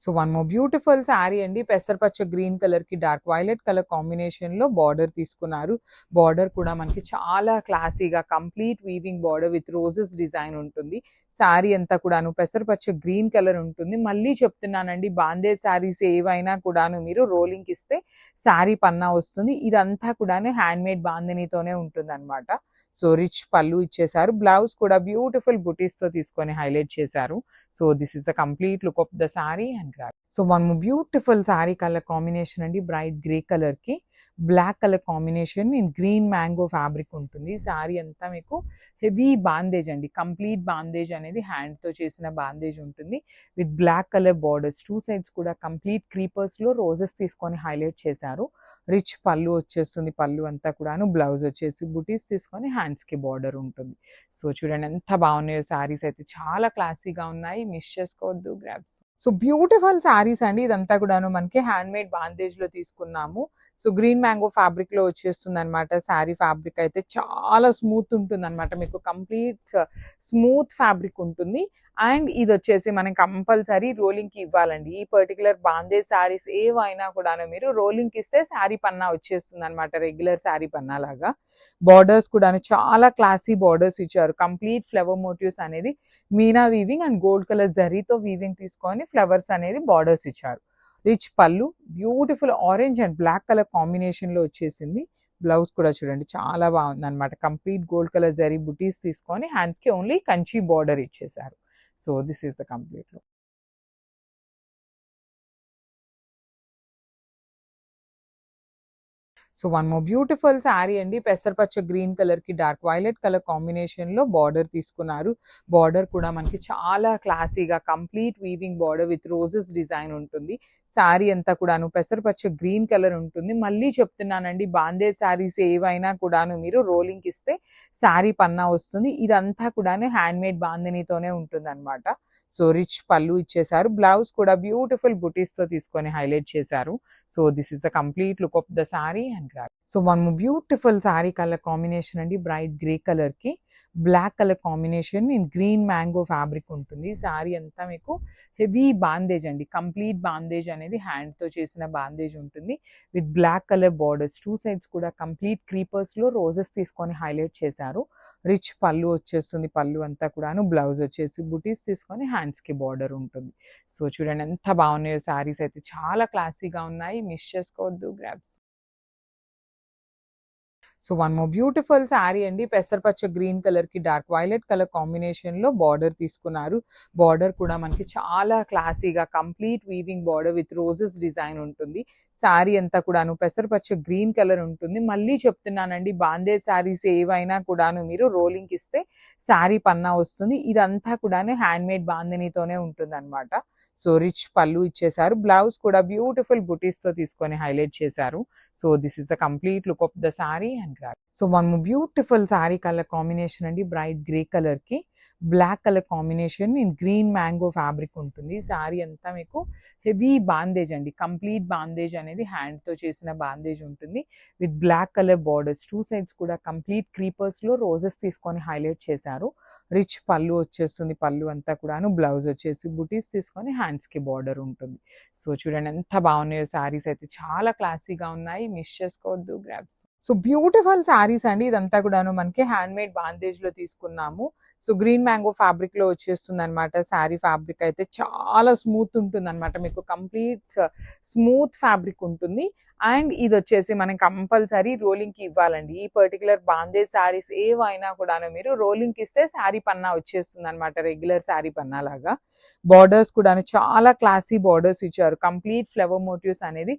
So one more beautiful sari అండి. పెసరపచ్చ green colour కి dark violet colour combination లో border తీసుకున్నారు. బార్డర్ కూడా మనకి చాలా క్లాసీగా complete weaving border with roses design ఉంటుంది. శారీ అంతా కూడాను పెసరపచ్చ గ్రీన్ కలర్ ఉంటుంది. మళ్ళీ చెప్తున్నానండి, బాందే శారీస్ ఏవైనా కూడాను మీరు రోలింగ్ ఇస్తే శారీ పన్నా వస్తుంది. ఇదంతా కూడాను హ్యాండ్ మేడ్ బాందినీతోనే ఉంటుంది అనమాట. సో రిచ్ పళ్ళు ఇచ్చేసారు. బ్లౌజ్ కూడా బ్యూటిఫుల్ బుటీస్ తో తీసుకొని హైలైట్ చేశారు. So this is the complete look of the sari and graph. So one beautiful sari colour combination అండి. బ్రైట్ గ్రే కలర్ కి black colour combination in green mango fabric ఉంటుంది. శారీ అంతా మీకు హెవీ బాందేజ్ అండి. కంప్లీట్ బాందేజ్ అనేది హ్యాండ్ తో చేసిన బాందేజ్ ఉంటుంది with black colour borders. Two sides కూడా కంప్లీట్ క్రీపర్స్ లో రోజెస్ తీసుకొని హైలైట్ చేశారు. రిచ్ పళ్ళు వచ్చేస్తుంది. పళ్ళు అంతా కూడాను. బ్లౌజ్ వచ్చేసి బుటీస్ తీసుకొని హ్యాండ్స్ కి బార్డర్ ఉంటుంది. సో చూడండి ఎంత బాగున్నాయో శారీస్ అయితే, చాలా క్లాసీగా ఉన్నాయి. మిస్ చేసుకోవద్దు, గ్రాబ్స్. సో బ్యూటిఫుల్ శారీస్ అండి. ఇదంతా కూడాను మనకి హ్యాండ్ మేడ్ బాందేజ్ లో తీసుకున్నాము. సో గ్రీన్ మ్యాంగో ఫ్యాబ్రిక్ లో వచ్చేస్తుంది అనమాట. శారీ ఫ్యాబ్రిక్ అయితే చాలా స్మూత్ ఉంటుంది అనమాట. మీకు కంప్లీట్ స్మూత్ ఫ్యాబ్రిక్ ఉంటుంది. అండ్ ఇది వచ్చేసి మనం కంపల్సరీ రోలింగ్ కి ఇవ్వాలండి. ఈ పర్టికులర్ బాందేజ్ శారీస్ ఏవైనా కూడాను మీరు రోలింగ్ కి ఇస్తే శారీ పన్నా వచ్చేస్తుంది అనమాట, రెగ్యులర్ శారీ పన్నా లాగా. బార్డర్స్ కూడా చాలా క్లాసీ బార్డర్స్ ఇచ్చారు. కంప్లీట్ ఫ్లవర్ మోటివ్స్ అనేది meena weaving and gold colour జరీతో వీవింగ్ తీసుకొని ఫ్లవర్స్ అనేది బార్డర్స్ ఇచ్చారు. Rich pallu beautiful orange and black colour combination లో వచ్చేసింది. బ్లౌజ్ కూడా చూడండి చాలా బాగుంది అనమాట. కంప్లీట్ గోల్డ్ కలర్ జరీ బుటీస్ తీసుకొని హ్యాండ్స్ కి ఓన్లీ కంచి బార్డర్ ఇచ్చేసారు. So this is the complete look. So one more beautiful sari అండి. పెసరపచ్చ గ్రీన్ కలర్ కి డార్క్ వైలెట్ కలర్ కాంబినేషన్ లో బార్డర్ తీసుకున్నారు. బార్డర్ కూడా మనకి చాలా క్లాసీగా complete weaving border with roses design ఉంటుంది. శారీ అంతా కూడాను పెసరపచ్చ గ్రీన్ కలర్ ఉంటుంది. మళ్ళీ చెప్తున్నానండి, బాందే శారీస్ ఏవైనా కూడాను మీరు రోలింగ్ ఇస్తే శారీ పన్నా వస్తుంది. ఇదంతా కూడాను హ్యాండ్ మేడ్ బాందినీతోనే ఉంటుంది అనమాట. సో రిచ్ పళ్ళు ఇచ్చేసారు. బ్లౌజ్ కూడా బ్యూటిఫుల్ బుటీస్ తో తీసుకొని హైలైట్ చేశారు. So this is the complete look of the sari and graph. So one beautiful sari colour combination అండి. బ్రైట్ గ్రే కలర్ కి black colour combination in green mango fabric ఉంటుంది. శారీ అంతా మీకు హెవీ బాందేజ్ అండి. కంప్లీట్ బాందేజ్ అనేది హ్యాండ్ తో చేసిన బాందేజ్ ఉంటుంది with black colour borders. Two sides కూడా కంప్లీట్ క్రీపర్స్ లో రోజెస్ తీసుకొని హైలైట్ చేశారు. రిచ్ పళ్ళు వచ్చేస్తుంది. పళ్ళు అంతా కూడాను. బ్లౌజ్ వచ్చేసి బుటీస్ తీసుకొని హ్యాండ్స్ కి బార్డర్ ఉంటుంది. సో చూడండి ఎంత బాగున్నాయో శారీస్ అయితే, చాలా క్లాసీగా ఉన్నాయి. మిస్ చేసుకోవద్దు, grabs. So one more beautiful sari అండి. పెసరపచ్చ గ్రీన్ కలర్ కి డార్క్ వైలెట్ కలర్ కాంబినేషన్ లో బార్డర్ తీసుకున్నారు. బార్డర్ కూడా మనకి చాలా క్లాసీగా complete weaving border with roses design ఉంటుంది. శారీ అంతా కూడాను పెసరపచ్చ గ్రీన్ కలర్ ఉంటుంది. మళ్ళీ చెప్తున్నానండి, బాందే శారీస్ ఏవైనా కూడాను మీరు రోలింగ్ ఇస్తే శారీ పన్నా వస్తుంది. ఇదంతా కూడాను హ్యాండ్ మేడ్ బాందినీతోనే ఉంటుంది అనమాట. సో రిచ్ పళ్ళు ఇచ్చేసారు. బ్లౌజ్ కూడా బ్యూటిఫుల్ బుటీస్ తో తీసుకొని హైలైట్ చేశారు. So this is the complete look of the sari and graph. So one beautiful sari colour combination అండి. బ్రైట్ గ్రే కలర్ కి black colour combination in green mango fabric ఉంటుంది. శారీ అంతా మీకు హెవీ బాందేజ్ అండి. కంప్లీట్ బాందేజ్ అనేది హ్యాండ్ తో చేసిన బాందేజ్ ఉంటుంది with black colour borders. Two sides కూడా కంప్లీట్ క్రీపర్స్ లో రోజెస్ తీసుకొని హైలైట్ చేశారు. రిచ్ పళ్ళు వచ్చేస్తుంది. పళ్ళు అంతా కూడాను. బ్లౌజ్ వచ్చేసి బుటీస్ తీసుకొని హ్యాండ్స్ కి బార్డర్ ఉంటుంది. సో చూడండి ఎంత బాగున్నాయో శారీస్ అయితే, చాలా క్లాసీగా ఉన్నాయి. మిస్ చేసుకోవద్దు, గ్రాబ్స్. సో బ్యూటిఫుల్ శారీస్ అండి. ఇదంతా కూడాను మనకి హ్యాండ్ మేడ్ బాందేజ్ లో తీసుకున్నాము. సో గ్రీన్ మ్యాంగో ఫ్యాబ్రిక్ లో వచ్చేస్తుంది అనమాట. శారీ ఫ్యాబ్రిక్ అయితే చాలా స్మూత్ ఉంటుంది అనమాట. మీకు కంప్లీట్ స్మూత్ ఫ్యాబ్రిక్ ఉంటుంది. అండ్ ఇది వచ్చేసి మనం కంపల్సరీ రోలింగ్ కి ఇవ్వాలండి. ఈ పర్టికులర్ బాందేజ్ శారీస్ ఏవైనా కూడాను మీరు రోలింగ్ కి ఇస్తే శారీ పన్నా వచ్చేస్తుంది అనమాట, రెగ్యులర్ శారీ పన్నా లాగా. బార్డర్స్ కూడా చాలా క్లాసీ బార్డర్స్ ఇచ్చారు. కంప్లీట్ ఫ్లవర్ మోటివ్స్ అనేది